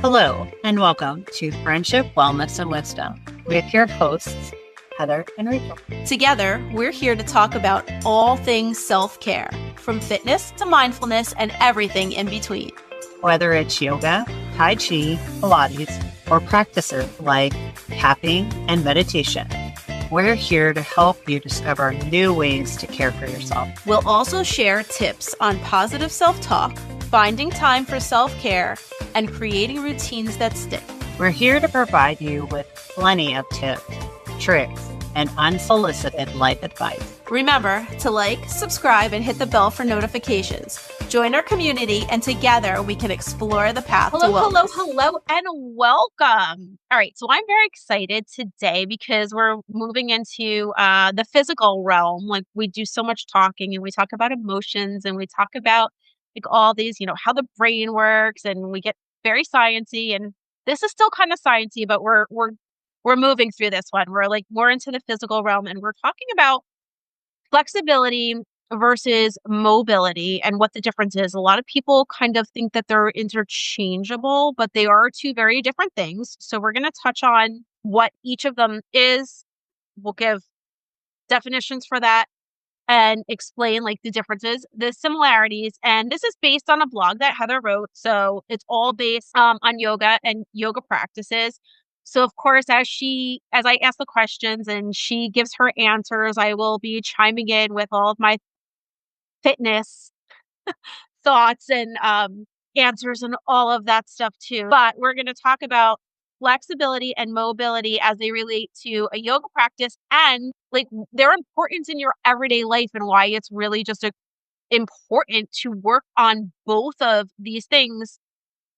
Hello, and welcome to Friendship, Wellness, and Wisdom with your hosts, Heather and Rachel. Together, we're here to talk about all things self-care, from fitness to mindfulness and everything in between. Whether it's yoga, Tai Chi, Pilates, or practices like tapping and meditation, we're here to help you discover new ways to care for yourself. We'll also share tips on positive self-talk, finding time for self-care, and creating routines that stick. We're here to provide you with plenty of tips, tricks, and unsolicited life advice. Remember to like, subscribe, and hit the bell for notifications. Join our community, and together we can explore the path to wellness. Hello, and welcome. All right, so I'm very excited today because we're moving into the physical realm. Like, we do so much talking, and we talk about emotions, and we talk about like all these, how the brain works, and we get very sciencey. And this is still kind of sciencey, but we're moving through this one. We're like more into the physical realm, and we're talking about flexibility versus mobility and what the difference is. A lot of people kind of think that they're interchangeable, but they are two very different things. So we're going to touch on what each of them is. We'll give definitions for that and explain like the differences, the similarities. And this is based on a blog that Heather wrote. So it's all based on yoga and yoga practices. So of course, as I ask the questions and she gives her answers, I will be chiming in with all of my fitness thoughts and answers and all of that stuff too. But we're going to talk about flexibility and mobility as they relate to a yoga practice and like their importance in your everyday life and why it's really just important to work on both of these things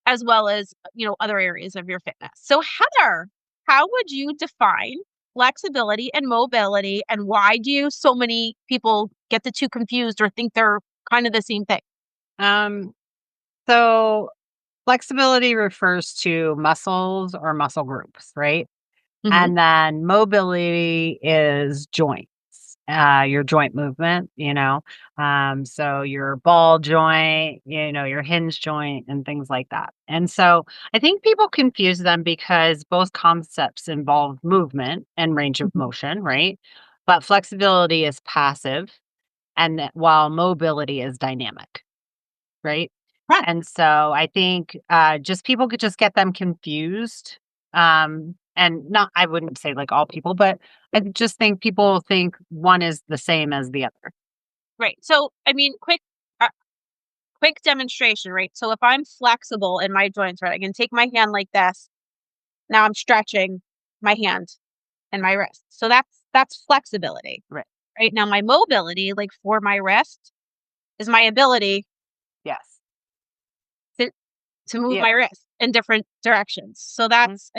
as well as, other areas of your fitness. So Heather, how would you define flexibility and mobility, and why do so many people get the two confused or think they're kind of the same thing? So flexibility refers to muscles or muscle groups, right? Mhm. And then mobility is joints, your joint movement, so your ball joint, your hinge joint and things like that. And so I think people confuse them because both concepts involve movement and range of Mhm. motion, right? But flexibility is passive, and while mobility is dynamic, right? Right. And so I think just people could just get them confused. And not, I wouldn't say like all people, but I just think people think one is the same as the other. Right. So, I mean, quick demonstration, right? So if I'm flexible in my joints, right, I can take my hand like this. Now I'm stretching my hand and my wrist. So that's flexibility. Right. Right. Now my mobility, like for my wrist, is my ability Yes. to move Yeah. my wrist in different directions. So Mhm. that's,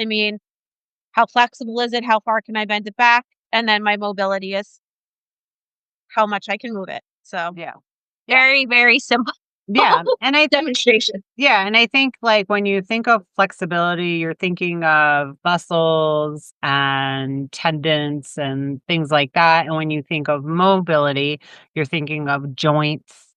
how flexible is it? How far can I bend it back? And then my mobility is how much I can move it. So Yeah. very, very simple Yeah. And I think, demonstration. yeah. And I think like when you think of flexibility, you're thinking of muscles and tendons and things like that. And when you think of mobility, you're thinking of joints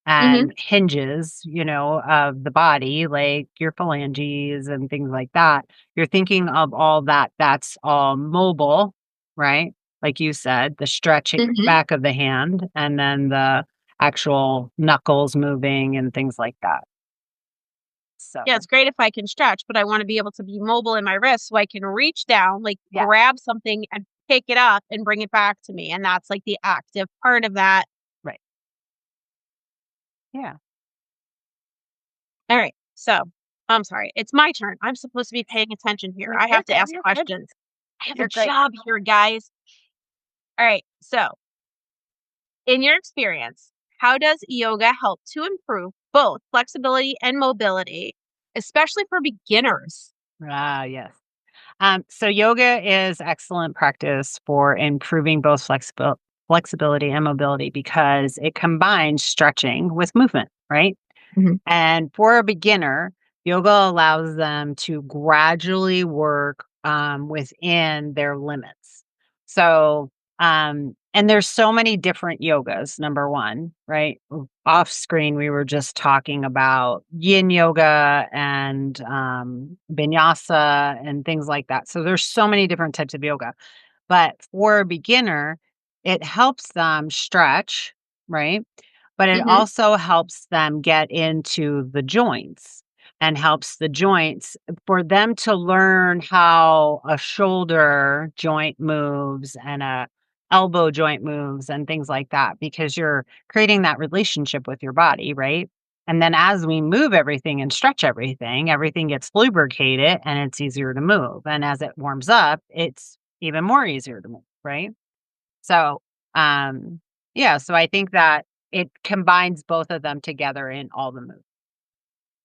Hmm. and hinges, of the body, like your phalanges and things like that. You're thinking of all that. That's all mobile, right? Like you said, the stretching Hmm. back of the hand and then the actual knuckles moving and things like that. So, Yeah, it's great if I can stretch, but I want to be able to be mobile in my wrist so I can reach down, like yeah, grab something and pick it up and bring it back to me. And that's like the active part of that. right. Yeah. All right. So I'm sorry. It's my turn. I'm supposed to be paying attention here. I have to ask You're good. questions. I have You're a great. job here, guys. All right. So, in your experience, how does yoga help to improve both flexibility and mobility, especially for beginners? Ah, yes. So yoga is excellent practice for improving both flexibility and mobility because it combines stretching with movement, right? Mhm. And for a beginner, yoga allows them to gradually work within their limits. So And there's so many different yogas, number 1, right? Off screen, we were just talking about yin yoga and, vinyasa and things like that. So there's so many different types of yoga. But for a beginner, it helps them stretch, right? But it Mhm. also helps them get into the joints and helps the joints for them to learn how a shoulder joint moves and a elbow joint moves and things like that because you're creating that relationship with your body, right? And then as we move everything and stretch everything, everything gets lubricated and it's easier to move. And as it warms up, it's even more easier to move, right? So, um, yeah, so I think that it combines both of them together in all the moves.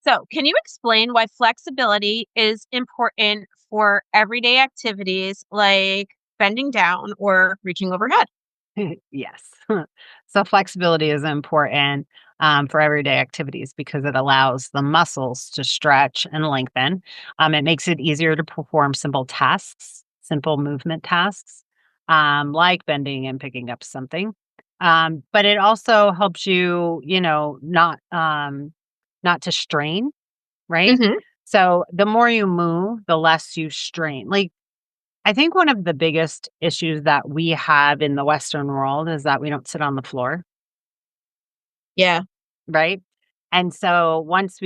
So, can you explain why flexibility is important for everyday activities like bending down or reaching overhead? Yes. So flexibility is important for everyday activities because it allows the muscles to stretch and lengthen. It makes it easier to perform simple tasks, simple movement tasks, like bending and picking up something. But it also helps you, not to strain, right? Mhm. So the more you move, the less you strain. Like I think one of the biggest issues that we have in the Western world is that we don't sit on the floor, Yeah. right? And so once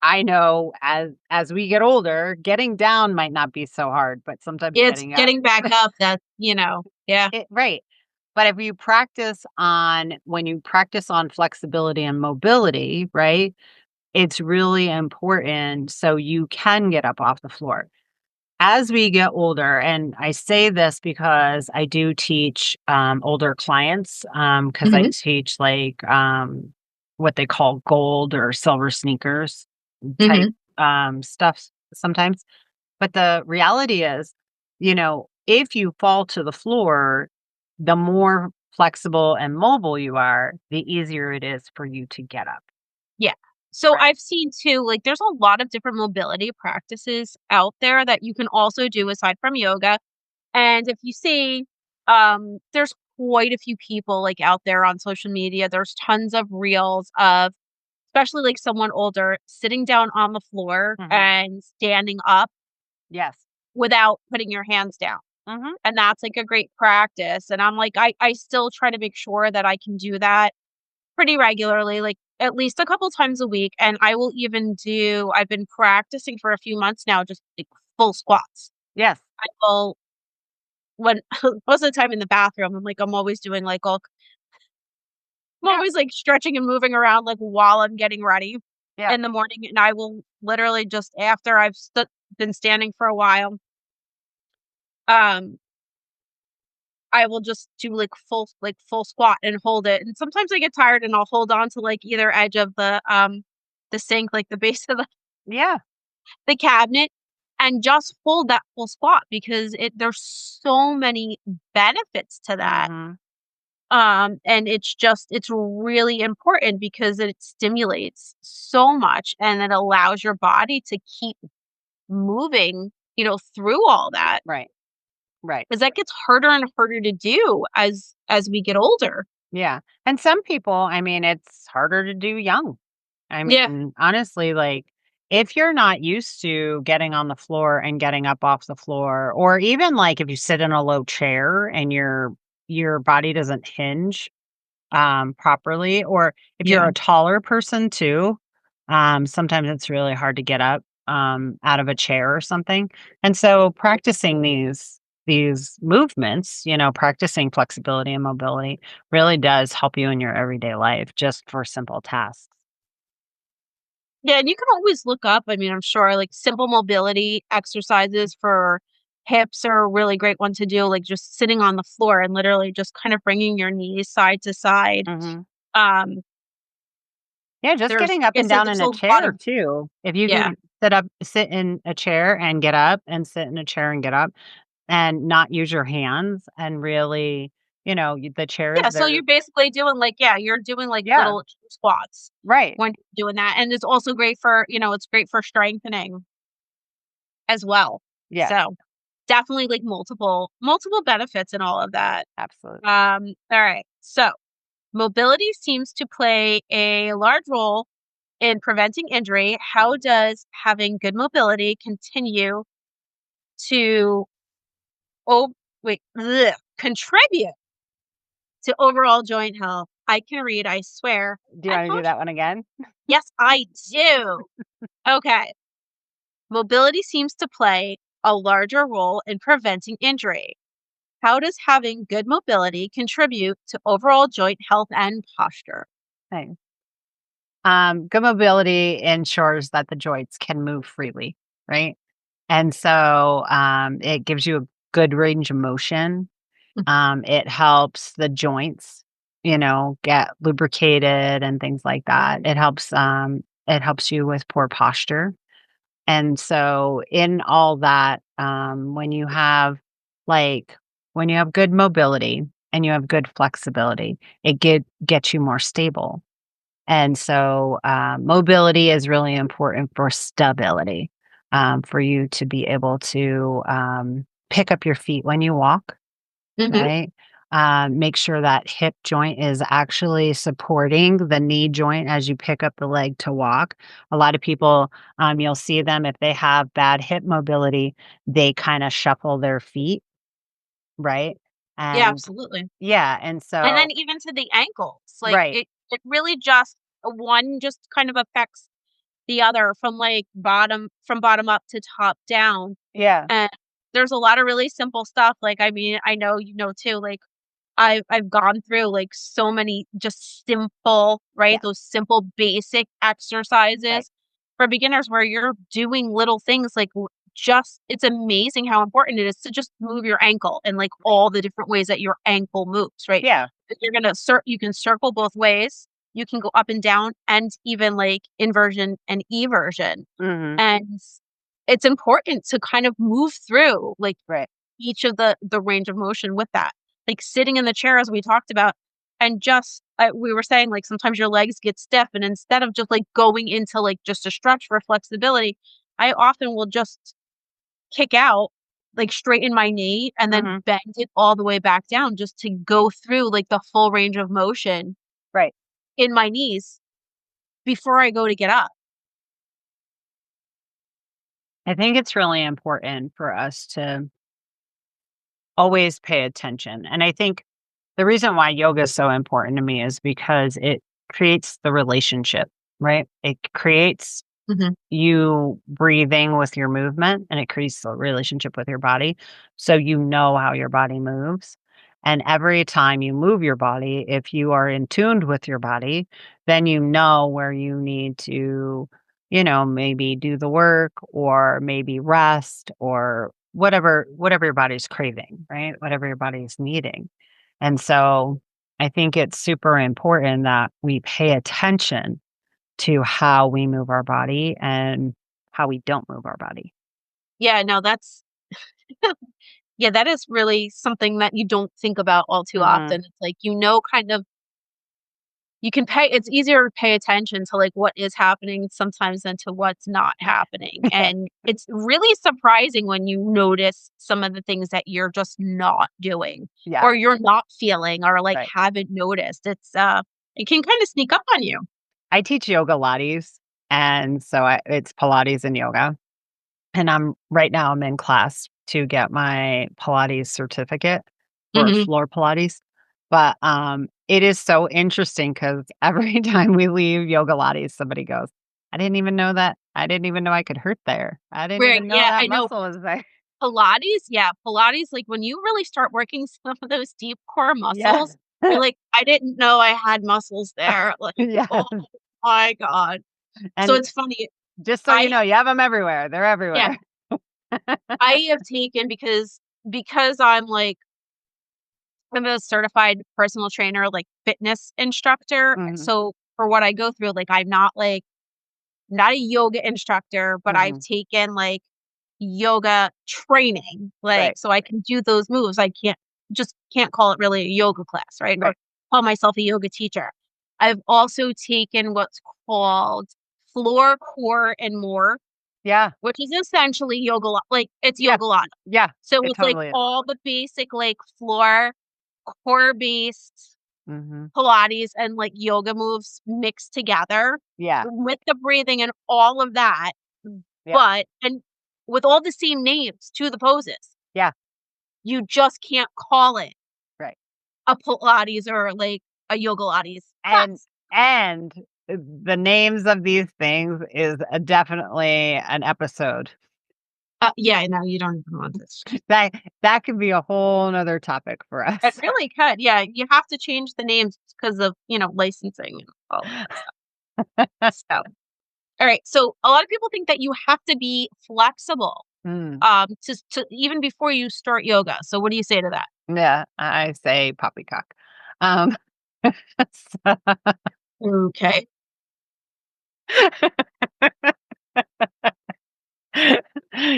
I know as we get older, getting down might not be so hard, but sometimes It's getting up, getting back up that, yeah. right. But if you practice on when you practice on flexibility and mobility, right? It's really important so you can get up off the floor. As we get older, and I say this because I do teach, older clients, because I Mhm. teach, like, what they call gold or silver sneakers type, Mhm. stuff sometimes. But the reality is, if you fall to the floor, the more flexible and mobile you are, the easier it is for you to get up, Yeah. So right? I've seen too, like there's a lot of different mobility practices out there that you can also do aside from yoga. And if you see, there's quite a few people like out there on social media. There's tons of reels of especially like someone older sitting down on the floor Mhm. and standing up Yes. without putting your hands down. Mhm. And that's like a great practice. And I'm like, I still try to make sure that I can do that pretty regularly, like at least a couple times a week. And I will even do, I've been practicing for a few months now, just like full squats. Yes. I will, when most of the time in the bathroom, I'm always doing like all, I'm Yeah. always like stretching and moving around like while I'm getting ready Yeah. in the morning. And I will literally just after been standing for a while, um, I will just do like full squat and hold it. And sometimes I get tired and I'll hold on to like either edge of the sink, like the base of Yeah. the cabinet, and just hold that full squat because there's so many benefits to that. Mhm. And it's really important because it stimulates so much and it allows your body to keep moving, through all that. Right. Right. Because that gets harder and harder to do as we get older. Yeah. And some people, I mean, it's harder to do young. I Yeah. mean, honestly, like if you're not used to getting on the floor and getting up off the floor, or even like if you sit in a low chair and your body doesn't hinge properly, or if you're Yeah. a taller person too, sometimes it's really hard to get up out of a chair or something. And so practicing these movements, practicing flexibility and mobility really does help you in your everyday life just for simple tasks. Yeah, and you can always look up, I mean, I'm sure, like, simple mobility exercises for hips are a really great one to do, like, just sitting on the floor and literally just kind of bringing your knees side to side. Mhm. Um, Yeah, just there's getting like up I and said, down there's in a a lot chair of too. If you yeah. can sit in a chair and get up and sit in a chair and get up and not use your hands and really, the chair Yeah, is so there. you're basically doing, like yeah, you're doing, like, Yeah, little squats right. when you're doing that, and it's also great for it's great for strengthening as well. Yes. So definitely like multiple benefits in all of that. Absolutely. All right. So mobility seems to play a large role in preventing injury. How does having good mobility continue to oh contribute to overall joint health? I can read, I swear. Do you And wanna do that one again? yes, I do. Okay. Mobility seems to play a larger role in preventing injury. How does having good mobility contribute to overall joint health and posture? Thanks. Good mobility ensures that the joints can move freely, right? And so, it gives you a good range of motion. It helps the joints, get lubricated and things like that. It helps you with poor posture. And so in all that, like, when you have good mobility and you have good flexibility, gets you more stable. And so, mobility is really important for stability, for you to be able to, pick up your feet when you walk, Hmm. right? Make sure that hip joint is actually supporting the knee joint as you pick up the leg to walk. A lot of people, you'll see them if they have bad hip mobility, they kind of shuffle their feet, right? Yeah, And absolutely. yeah, and And then so even to the ankles, like right. it really just one just kind of affects the other from bottom up to top down. Yeah, And there's a lot of really simple stuff. Like I mean, I know you know too, like I've gone through like so many just simple, right? yeah, Those simple basic right, exercises for beginners where you're doing little things like just it's amazing how important it is to just move your ankle and like right. all the different ways that your ankle moves, right? Yeah. If you're gonna you can circle both ways, you can go up and down and even like inversion and eversion. Mhm. And it's important to kind of move through like Right. each of the range of motion with that. Like sitting in the chair as we talked about and just we were saying like sometimes your legs get stiff and instead of just like going into like just a stretch for flexibility, I often will just kick out, like straighten my knee and then Mhm. bend it all the way back down just to go through like the full range of motion Right. in my knees before I go to get up. I think it's really important for us to always pay attention. And I think the reason why yoga is so important to me is because it creates the relationship, right? It creates Mhm. you breathing with your movement and it creates a relationship with your body. So you know how your body moves. And every time you move your body, if you are in tuned with your body, then you know where you need to, maybe do the work or maybe rest or whatever your body's craving, right? Whatever your body's needing. And so I think it's super important that we pay attention to how we move our body and how we don't move our body. Yeah, no, that's yeah, that is really something that you don't think about all too often. Mhm. It's like, kind of you can pay it's easier to pay attention to, like, what is happening sometimes than to what's not happening, and it's really surprising when you notice some of the things that you're just not doing, Yeah, or you're not feeling, or, like, right. haven't noticed. It can kinda sneak up on you. I teach yoga Lattes, and so it's Pilates and yoga, and I'm in class to get my Pilates certificate for Mhm. floor Pilates, but, it is so interesting because every time we leave yoga Lattes, somebody goes, I didn't even know I could hurt there. I didn't Where even know yeah, that I know. muscle was there." Pilates, yeah, Pilates, like, when you really start working some of those deep core Yeah. muscles, you're like, "I didn't know I had muscles there." Like, Yeah, oh my god. So and it's funny, just so you I know, you have them everywhere. They're yeah, everywhere. I have taken because I'm, like I'm a certified personal trainer, like, fitness instructor, Mhm, so for what I go through, like, I'm not, like not a yoga instructor, but I've mhm. taken, like, yoga training, Right, like, so I can do those moves. I can't call it really a yoga class, right? Or right. call myself a yoga teacher. I've also taken what's called floor, core, and more. Yeah. which is essentially like it's Yeah. yoga. Yeah. So It it's like totally is. all the basic like floor, core based Mhm. Pilates and like yoga moves mixed together Yeah. with the breathing and all of that. Yeah. But and with all the same names to the poses, Yeah. you just can't call it Right. a Pilates or like a yoga Pilates And class. and the names of these things is definitely an episode. Yeah, no, you don't even want this. That that could be a whole 'nother topic for It us. really could. Yeah, you have to change the names because of, licensing and all of that stuff. So, all right. So a lot of people think that you have to be flexible Mm. to even before you start yoga. So what do you say to that? Yeah, I say poppycock. Um, so Okay.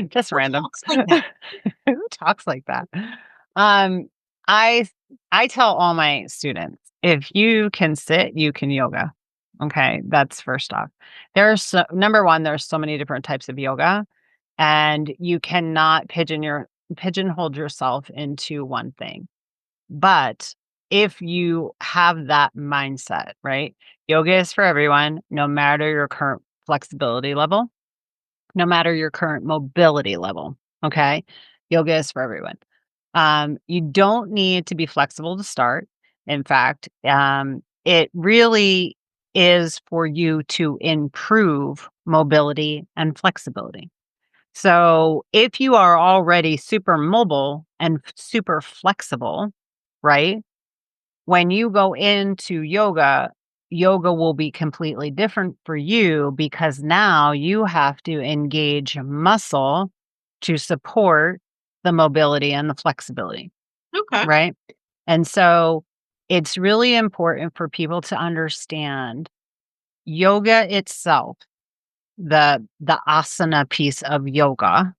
just Who random. talks like that? Who talks like that? Um, I I tell all my students, if you can sit, you can yoga. Okay, that's first off. There's number one, there's so many different types of yoga, and you cannot pigeonhole yourself into one thing. But if you have that mindset, right? Yoga is for everyone, no matter your current flexibility level, no matter your current mobility level. Okay. Yoga is for everyone. You don't need to be flexible to start. In fact, it really is for you to improve mobility and flexibility. So if you are already super mobile and super flexible, right? When you go into yoga, yoga will be completely different for you because now you have to engage muscle to support the mobility and the flexibility, Okay. right? And so it's really important for people to understand yoga itself, the asana piece of yoga,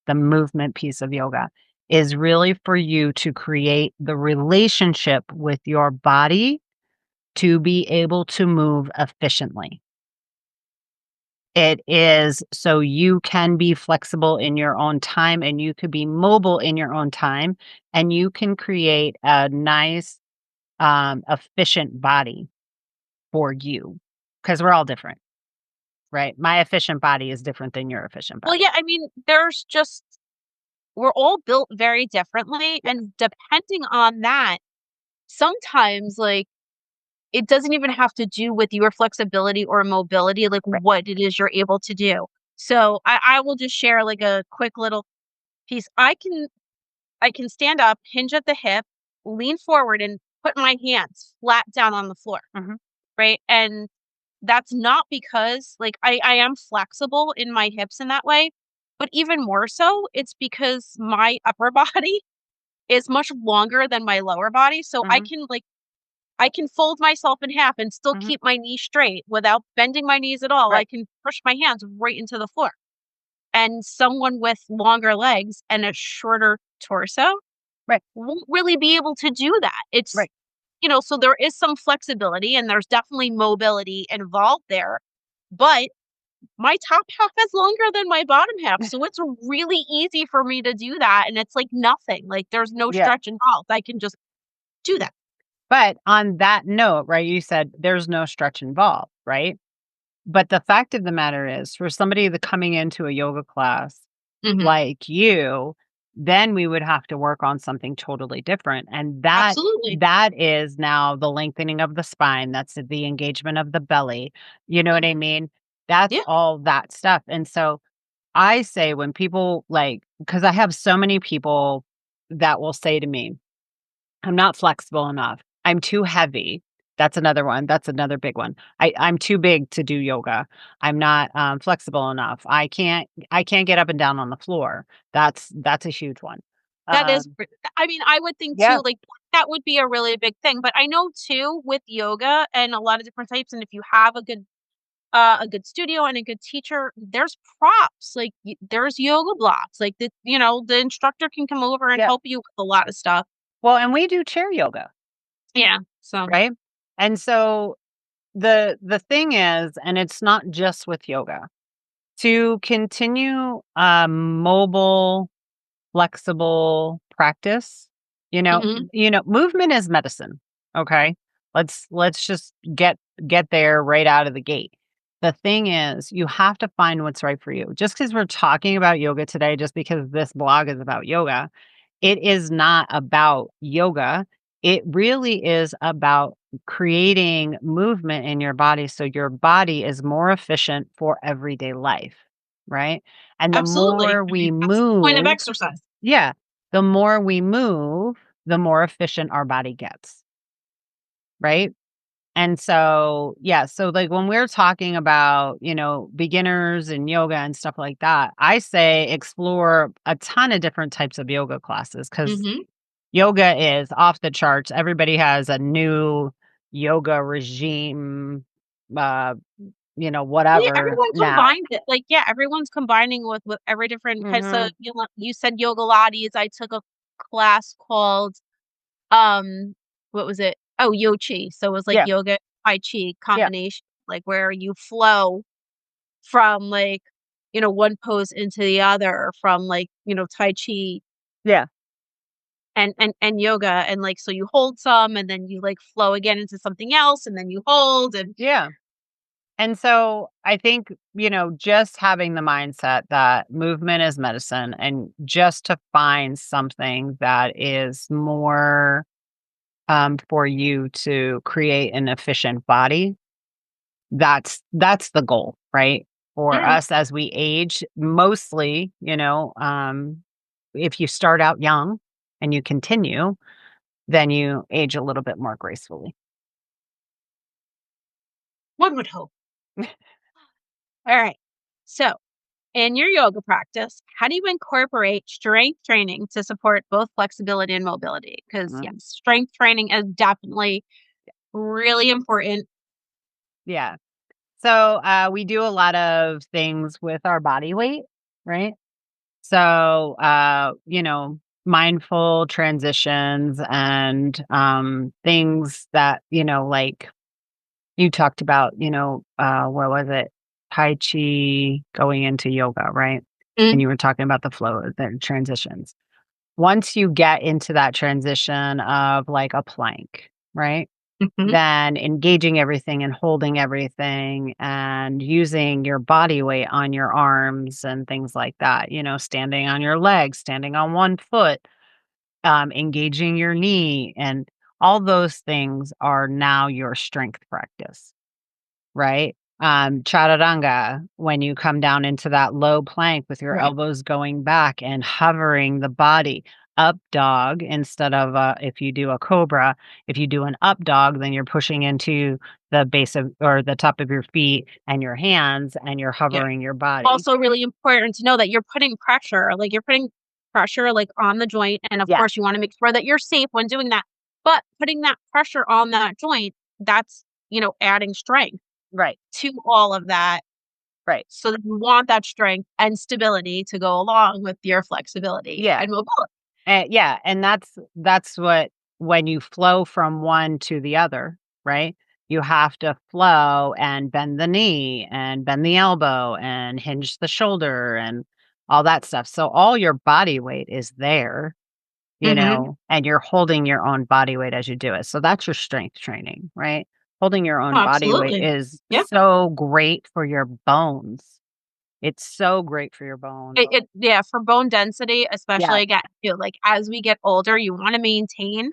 the movement piece of yoga is really for you to create the relationship with your body to be able to move efficiently. It is so you can be flexible in your own time and you could be mobile in your own time and you can create a nice, efficient body for you because we're all different, right? My efficient body is different than your efficient Well, body. yeah, I mean, we're all built very differently. Yeah, And depending on that, sometimes like it doesn't even have to do with your flexibility or mobility, like right. what it is you're able to do. So I will just share like a quick little piece. I can stand up, hinge at the hip, lean forward, and put my hands flat down on the floor. Mhm. Right. And that's not because like I am flexible in my hips in that way, but even more so, it's because my upper body is much longer than my lower body. So Mhm. I can fold myself in half and still Mhm. keep my knee straight without bending my knees at all. I Right. can push my hands right into the floor. And someone with longer legs and a shorter torso Right. won't really be able to do that. Right. So there is some flexibility and there's definitely mobility involved there. But my top half is longer than my bottom half. So it's really easy for me to do that. And it's like nothing. Like there's no Yeah. stretch involved. I can just do that. But on that note, right, you said there's no stretch involved, right? But the fact of the matter is, for somebody that coming into a yoga class Hmm. like you, then we would have to work on something totally different. And Absolutely. that is now the lengthening of the spine. That's the engagement of the belly. You know what I Mhm. mean? That's Yeah. all that stuff. And so I say when people like, because I have so many people that will say to me, I'm not flexible enough. I'm too heavy. That's another one. That's another big one. I'm too big to do yoga. I'm not flexible enough. I can't get up and down on the floor. That's a huge one. That is, Um, I mean, I would think yeah, too, like that would be a really big thing. But I know too with yoga and a lot of different types, and if you have a good studio and a good teacher, there's props, like there's yoga blocks, like the instructor can come over and yeah. help you with a lot of stuff. Well, and we do chair yoga, Yeah. So right? And so the thing is, and it's not just with yoga. To continue mobile, flexible practice, Mhm. movement is medicine. Okay. Let's just get there right out of the gate. The thing is, you have to find what's right for you. Just because we're talking about yoga today, just because this blog is about yoga, it is not about yoga. It really is about creating movement in your body so your body is more efficient for everyday life, right? And the Absolutely. more I mean, we that's the point of move, exercise. yeah, the more we move, the more efficient our body gets, right? And so, yeah, so like when we're talking about, beginners and yoga and stuff like that, I say explore a ton of different types of yoga classes because Mhm. yoga is off the charts. Everybody has a new yoga regime, uh, Yeah, whatever everyone now. combines it. Like, yeah, everyone's combining with every different kind. So Mhm. you said yoga Lattes. I took a class called um what was it? Oh, Yochi. So it was like Yeah, yoga Tai Chi yeah, combination, like where you flow from like, one pose into the other from like, Tai Chi yeah, and yoga and like so you hold some and then you like flow again into something else and then you hold and yeah. And so I think, just having the mindset that movement is medicine and just to find something that is more for you to create an efficient body, that's the goal, right? For Mhm. us as we age, mostly, if you start out young and you continue, then you age a little bit more gracefully. One would hope. All right. So in your yoga practice, how do you incorporate strength training to support both flexibility and mobility? Because, yes, Mm, strength training is definitely really important. yeah. So, we do a lot of things with our body weight, right? So, mindful transitions and things that, like you talked about, what was it? Tai Chi going into yoga, right? And Mm, you were talking about the flow, the transitions. Once you get into that transition of like a plank, right? mhm. Then engaging everything and holding everything and using your body weight on your arms and things like that, standing on your legs, standing on one foot, engaging your knee, and all those things are now your strength practice. Right? Chaturanga, when you come down into that low plank with your Right. elbows going back and hovering the body. Up dog instead of if you do a cobra, if you do an up dog, then you're pushing into the base of or the top of your feet and your hands and you're Yeah. hovering your body. Also really important to know that you're putting pressure like on the joint. And of Yeah, course you want to make sure that you're safe when doing that. But putting that pressure on that joint, that's, adding strength right, to all of that. right. So that you want that strength and stability to go along with your flexibility Yeah. and mobility. Yeah, and that's what when you flow from one to the other, right? You have to flow and bend the knee and bend the elbow and hinge the shoulder and all that stuff. So all your body weight is there, Mhm. and you're holding your own body weight as you do it. So that's your strength training, right? Holding your Oh, own body weight absolutely. is Yeah. so great for your bones. It's so great for your bones. Yeah, for bone density, Yeah, especially again, like as we get older, you wanna maintain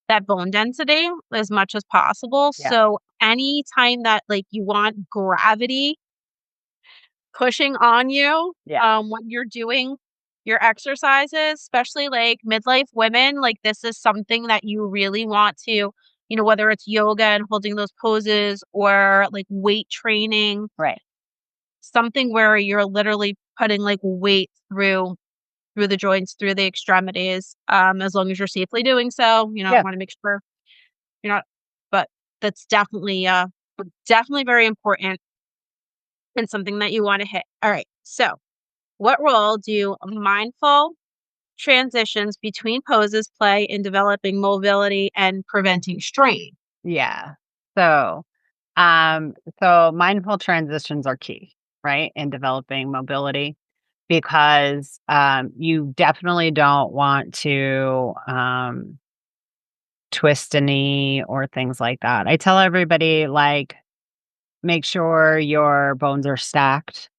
that bone density as much as possible. yeah, So anytime that like you want gravity pushing on you, yeah, when you're doing your exercises, especially like midlife women, like this is something that you really want to, whether it's yoga and holding those poses or like weight training, right. something where you're literally putting like weight through the joints, through the extremities, as long as you're safely doing so, Yeah, want to make sure you're not, but that's definitely very important and something that you want to hit. All right. So, what role do mindful transitions between poses play in developing mobility and preventing strain? yeah. So, Um, so mindful transitions are key, right, in developing mobility because, you definitely don't want to, twist a knee or things like that. I tell everybody, like, make sure your bones are stacked,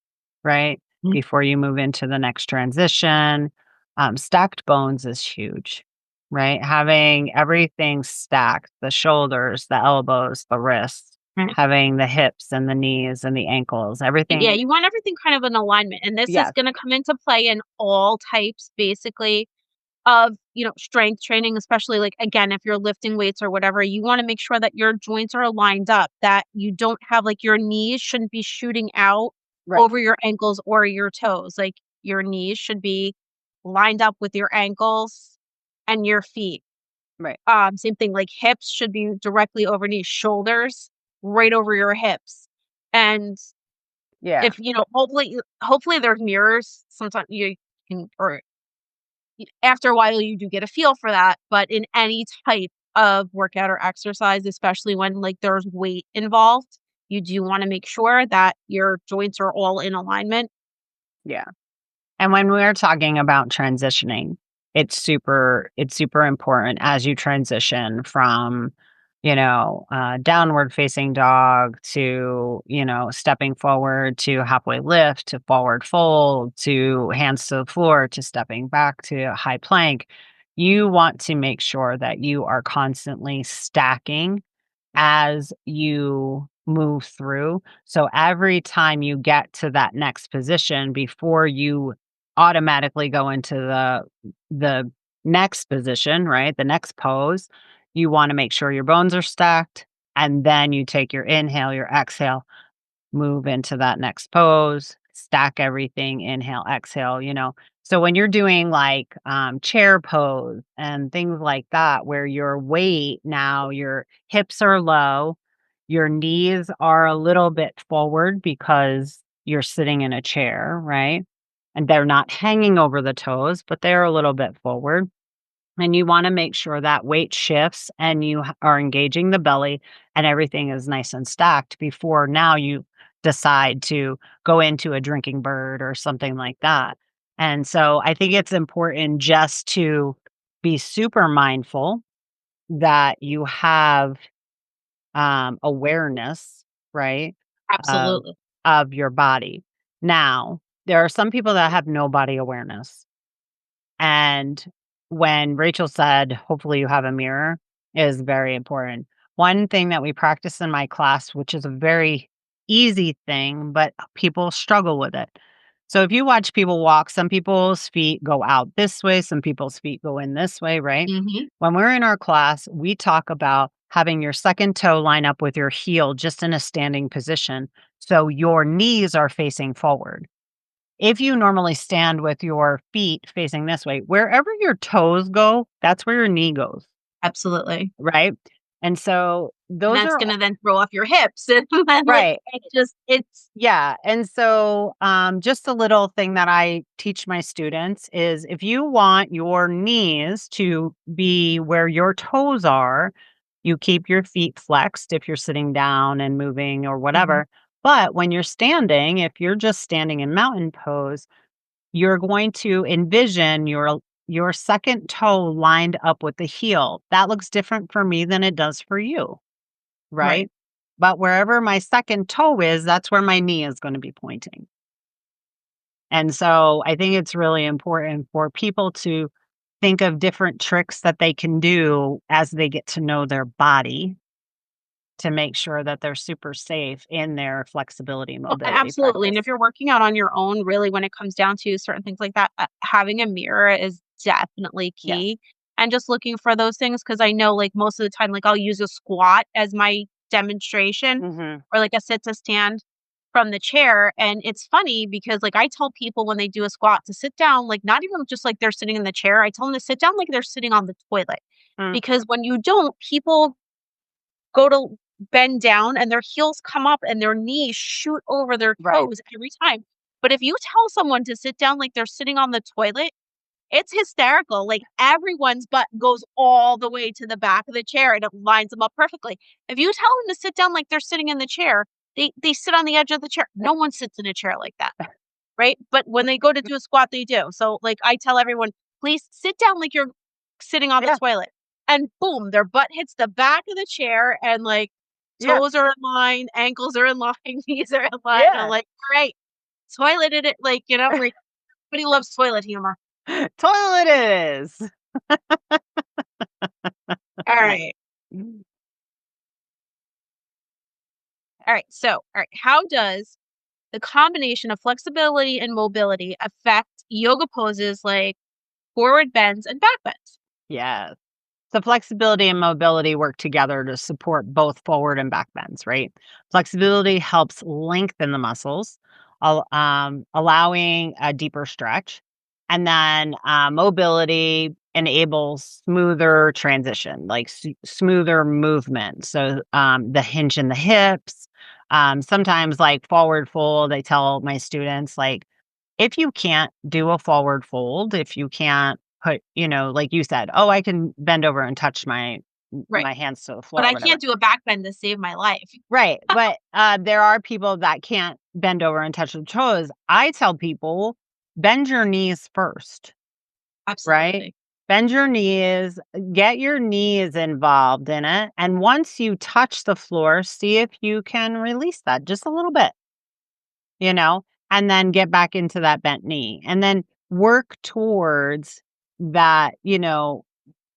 right, Mhm. before you move into the next transition. Stacked bones is huge, right? Having everything stacked, the shoulders, the elbows, the wrists, Right. having the hips and the knees and the ankles, Yeah, everything. you want everything kind of in alignment, and this is Yes, gonna come into play in all types, basically, of, strength training, especially, like, again, if you're lifting weights or whatever, you wanna make sure that your joints are lined up, that you don't have like, your knees shouldn't be shooting out right, over your ankles or your toes, like, your knees should be lined up with your ankles and your feet. right. Same thing, like, hips should be directly over knees, shoulders right over your hips, and Yeah. if, hopefully there's mirrors, sometimes you can or after a while, you do get a feel for that, but in any type of workout or exercise, especially when, like, there's weight involved, you do wanna make sure that your joints are all in alignment. Yeah. And when we're talking about transitioning, it's super important as you transition from, downward facing dog to, stepping forward to halfway lift to forward fold to hands to the floor to stepping back to high plank. You want to make sure that you are constantly stacking as you move through. So every time you get to that next position before you automatically go into the next position, right? The next pose, you want to make sure your bones are stacked and then you take your inhale, your exhale, move into that next pose, stack everything, inhale, exhale, So when you're doing like chair pose and things like that, where your weight now, your hips are low, your knees are a little bit forward because you're sitting in a chair, right? And they're not hanging over the toes, but they're a little bit forward. And you wanna make sure that weight shifts and you are engaging the belly and everything is nice and stacked before now you decide to go into a drinking bird or something like that. And so I think it's important just to be super mindful that you have, awareness, right, of Absolutely. of your body. Now, there are some people that have no body awareness. And when Rachel said, "Hopefully you have a mirror," is very important. One thing that we practice in my class, which is a very easy thing, but people struggle with it. So if you watch people walk, some people's feet go out this way, some people's feet go in this way, right? Mhm. When we're in our class, we talk about having your second toe line up with your heel just in a standing position. So your knees are facing forward. If you normally stand with your feet facing this way, wherever your toes go, that's where your knee goes, Absolutely. right? And so And those that's are gonna then throw off your hips, and then, like, right. it's Yeah. And so just a little thing that I teach my students is if you want your knees to be where your toes are, you keep your feet flexed if you're sitting down and moving or Mhm. whatever. But when you're standing, if you're just standing in mountain pose, you're going to envision your second toe lined up with the heel. That looks different for me than it does for you, Right. right? But wherever my second toe is, that's where my knee is going to be pointing. And so I think it's really important for people to think of different tricks that they can do as they get to know their body to make sure that they're super safe in their flexibility and Oh, mobility absolutely, and practice. if you're working out on your own, really, when it comes down to certain things like that, having a mirror is definitely Yes. key, and just looking for those things because I know, like, most of the time, like, I'll use a squat as my demonstration Mhm. or, like, a sit to stand from the chair, and it's funny because, like, I tell people when they do a squat to sit down, like, not even just like they're sitting in the chair, I tell them to sit down like they're sitting on the toilet, Mm, because when you don't, people go to bend down and their heels come up and their knees shoot over their right. toes every time. But if you tell someone to sit down like they're sitting on the toilet, it's hysterical. Like everyone's butt goes all the way to the back of the chair and it lines them up perfectly. If you tell them to sit down like they're sitting in the chair, they sit on the edge of the chair. No one sits in a chair like that, right? But when they go to do a squat, they do. So, like, I tell everyone, "Please sit down like you're sitting on the Yeah. toilet." And boom, their butt hits the back of the chair and, like, Yeah. toes are in line, ankles are in line, knees are in line. I'm Yeah. like, "Great. Toileted it," like, like, everybody loves toilet humor. Toilet it is. Alright. Mm. Alright, so, alright, how does the combination of flexibility and mobility affect yoga poses like forward bends and back bends? Yes. So flexibility and mobility work together to support both forward and back bends, right? Flexibility helps lengthen the muscles, allowing a deeper stretch. And then mobility enables smoother transition, like smoother movement. So the hinge in the hips. Sometimes, like forward fold, I tell my students, like, if you can't do a forward fold, if you can't put, like you said, "Oh, I can bend over and touch Right. my hands to the But floor," or I whatever. can't do a back bend to save my life. Right, but, there are people that can't bend over and touch the toes. I tell people, bend your knees first, right? Absolutely. Bend your knees, get your knees involved in it, and once you touch the floor, see if you can release that just a little bit, you know, and then get back into that bent knee, and then work towards that,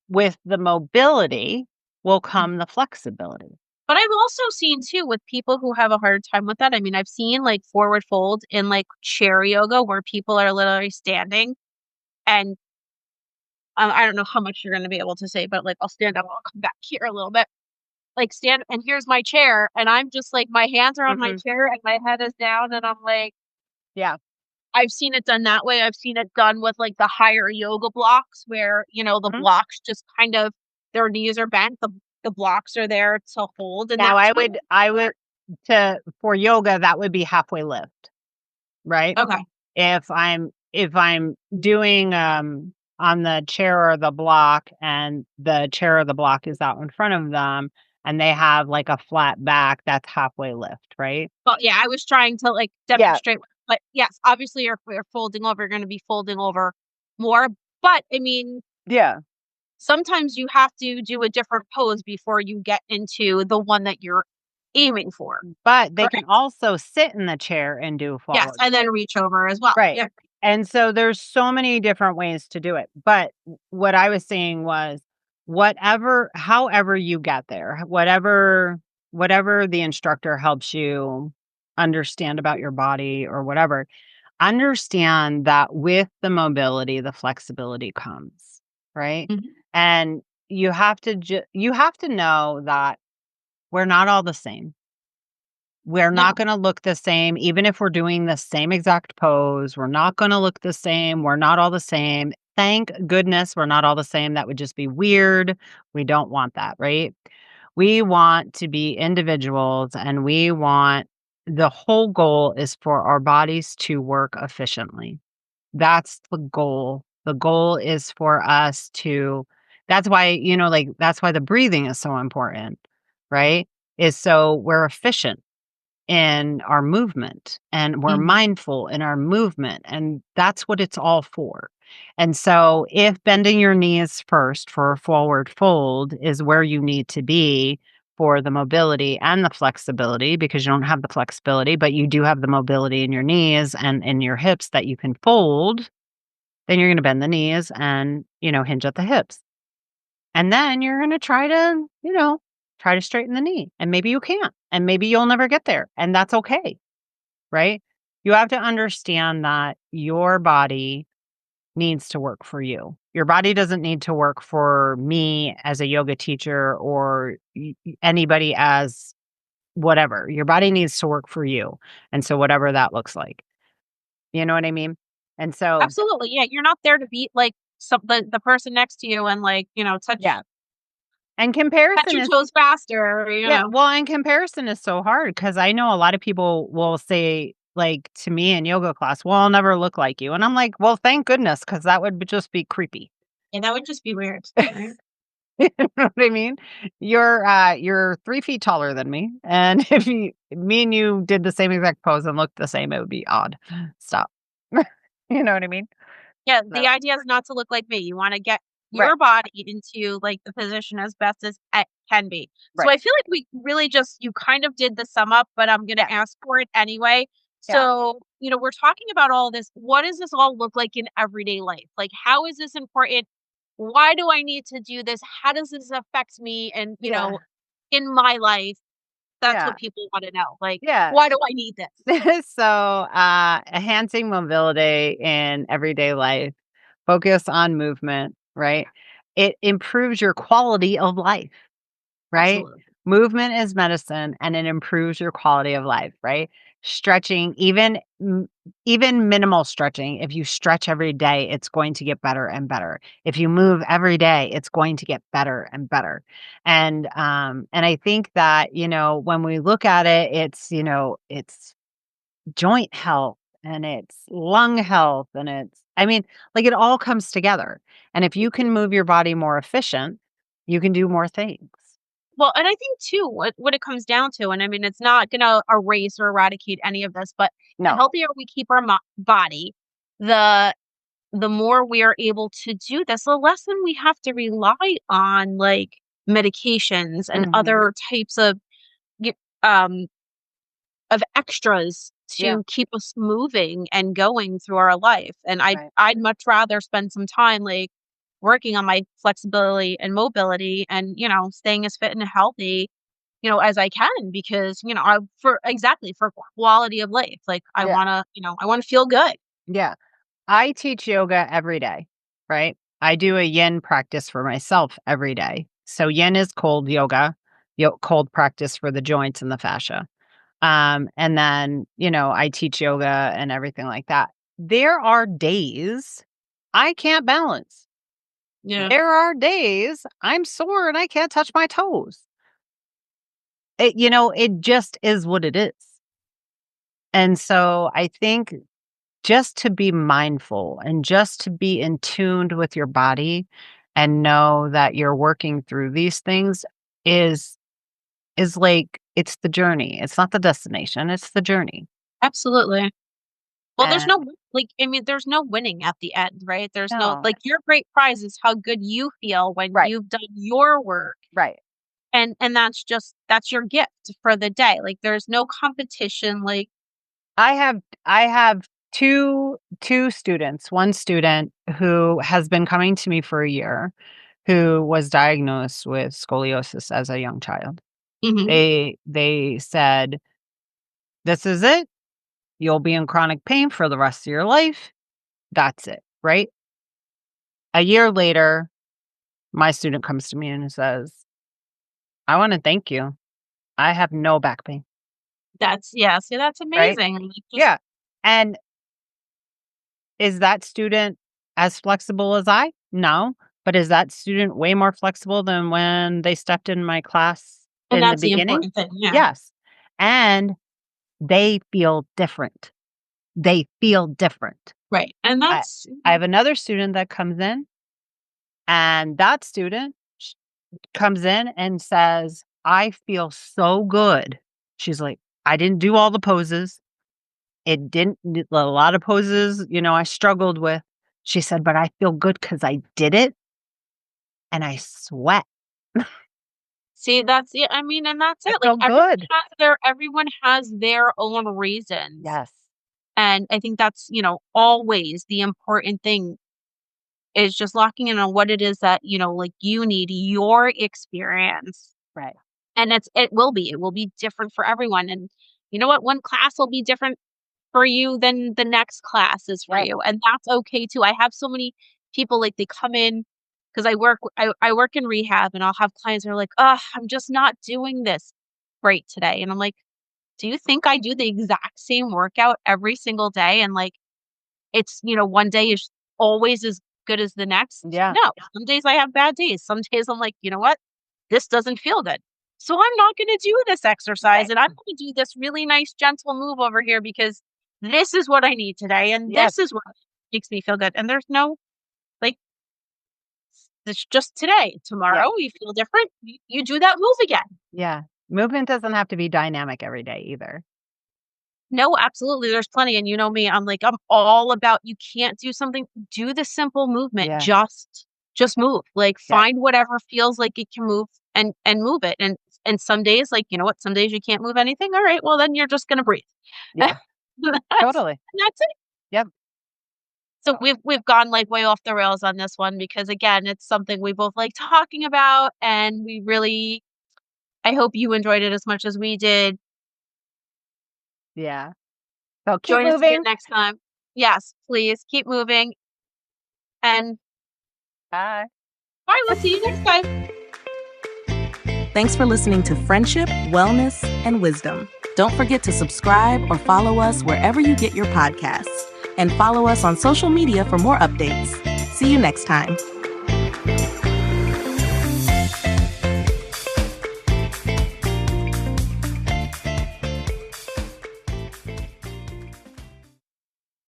with the mobility will Mhm. come the flexibility. But I've also seen too with people who have a hard time with that. I mean, I've seen like forward fold in like chair yoga where people are literally standing and I don't know how much you're going to be able to say, but like I'll stand up, I'll come back here a little bit. Like stand and here's my chair and I'm just like my hands are on my Mhm. chair and my head is down and I'm like Yeah. I've seen it done that way. I've seen it done with like the higher yoga blocks where, the Mhm. blocks just kind of their knees are bent, the blocks are there to hold and Now that's I what would I would to for yoga, that would be halfway lift, right? okay. If I'm doing, on the chair or the block, and the chair or the block is out in front of them, and they have, like, a flat back, that's halfway lift, right? Well, yeah, I was trying to like Yeah. demonstrate but yes, obviously you're folding over, you're gonna be folding over more. But I mean, Yeah. sometimes you have to do a different pose before you get into the one that you're aiming for. But they can Correct. also sit in the chair and do Yes, forward. and then reach over as well. Right. Yeah. And so there's so many different ways to do it. But what I was saying was, however you get there, whatever the instructor helps you understand about your body or whatever, understand that with the mobility, the flexibility comes, right? Mhm. And you have to know that we're not all the same. We're not No. gonna look the same, even if we're doing the same exact pose, we're not gonna look the same, we're not all the same. Thank goodness we're not all the same, that would just be weird. We don't want that, right? We want to be individuals, and the whole goal is for our bodies to work efficiently. That's the goal. The goal is for us to that's why, like, that's why the breathing is so important, right? Is so we're efficient in our movement, and we're Mhm. mindful in our movement, and that's what it's all for. And so if bending your knees first for a forward fold is where you need to be for the mobility and the flexibility, because you don't have the flexibility but you do have the mobility in your knees and in your hips that you can fold, then you're going to bend the knees and, hinge at the hips. And then you're gonna try to straighten the knee, and maybe you can't, and maybe you'll never get there, and that's okay, right? You have to understand that your body needs to work for you. Your body doesn't need to work for me as a yoga teacher or anybody as whatever. Your body needs to work for you, and so whatever that looks like. You know what I mean? And so Absolutely. Yeah, you're not there to beat like the person next to you and like, yeah, and touch comparison your is toes faster. well, and comparison is so hard because I know a lot of people will say, like, to me in yoga class, "Well, I'll never look like you." And I'm like, "Well, thank goodness, because that would just be creepy." And that would just be weird, right? You know what I mean? You're 3 feet taller than me, and if me and you did the same exact pose and looked the same, it would be odd. Stop. You know what I mean? Yeah, the So idea is not to look like me. You wanna get right, your body into, like, the position as best as it can be. So right. I feel like we really just you kind of did the sum up, but I'm gonna Yeah, ask for it anyway. yeah, So, we're talking about all this. What does this all look like in everyday life? Like, how is this important? Why do I need to do this? How does this affect me and, yeah, in my life? That's yeah, what people wanna know. Like, yeah. why do I need this? So, enhancing mobility in everyday life, focus on movement, right? It improves your quality of life. Right? Absolutely. Movement is medicine and it improves your quality of life, right? Stretching, even minimal stretching, if you stretch every day, it's going to get better and better. If you move every day, it's going to get better and better. And I think that, when we look at it, it's joint health and it's lung health and I mean, like it all comes together. And if you can move your body more efficient, you can do more things. Well, and I think too, what it comes down to, and I mean, it's not gonna erase or eradicate any of this, but the No. healthier we keep our body, the more we are able to do this, the less then we have to rely on like medications and Mhm. other types y- um of extras Yeah, to keep us moving and going through our life. And right. I'd much rather spend some time like working on my flexibility and mobility and, staying as fit and healthy, as I can because, for quality of life. Like Yeah, I want to feel good. yeah. I teach yoga every day, right? I do a yin practice for myself every day. So yin is cold yoga, cold practice for the joints and the fascia. And then, I teach yoga and everything like that. There are days I can't balance. Yeah, There are days I'm sore and I can't touch my toes. It just is what it is. And so I think just to be mindful and just to be in tuned with your body and know that you're working through these things is is like it's the journey. It's not the destination, it's the journey. absolutely. Well, there's And no like I mean, there's no winning at the end, right? There's no no. like your great prize is how good you feel when Right, you've done your work. right. And that's your gift for the day. Like there's no competition. Like, I have two students. One student who has been coming to me for a year who was diagnosed with scoliosis as a young child. mhm, They said, "This is it. You'll be in chronic pain for the rest of your life. That's it." Right? A year later, my student comes to me and says, "I want to thank you. I have no back pain." that's yeah. See, that's Right? amazing. Like just Yeah. And is that student as flexible as I? No. But is that student way more flexible than when they stepped in my class and in the that's the beginning? important thing. Yeah, Yes. And they feel different. They feel different. right. And I, that's I have another student that comes in, and that student comes in and says, "I feel so good." She's like, "I didn't do all the poses. It didn't a lot of poses, I struggled with." She said, "But I feel good because I did it and I sweat." see that's yeah. I mean, and that's I it. Like felt good. everyone has their own reasons, Yes. and I think that's always the important thing is just locking in on what it is that like you need your experience. Right. And it will be different for everyone, and you know what? One class will be different for you than the next class is for Right. you, and that's okay too. I have so many people, like, they come in because I work in rehab, and I'll have clients who are like, "Ugh, I'm just not doing this great today," and I'm like, "Do you think I do the exact same workout every single day and, like, it's, one day is always as good as the next? Yeah. No, some days I have bad days. Some days I'm like, you know what? This doesn't feel good. So I'm not going to do this exercise Right. and I'm going to do this really nice, gentle move over here because this is what I need today. And Yes. this is what makes me feel good. And there's no like It's just today. Yeah. Tomorrow you feel different. You do that move again. Yeah. Movement doesn't have to be dynamic every day either. No, absolutely. There's plenty. And you know me, I'm all about you can't do something, do the simple movement. Yeah. Just move. Like Yeah. find whatever feels like it can move and move it. And some days, like, you know what, some days you can't move anything. All right, well then you're just gonna breathe. Yeah. Totally. That's it. Yep. So we've gone like way off the rails on this one because again, it's something we both like talking about and we really I hope you enjoyed it as much as we did. Yeah. So keep Join us again moving. next time. Yes, please keep moving and Bye. bye. We'll see you next time. Thanks for listening to Friendship, Wellness, and Wisdom. Don't forget to subscribe or follow us wherever you get your podcasts. And follow us on social media for more updates. See you next time.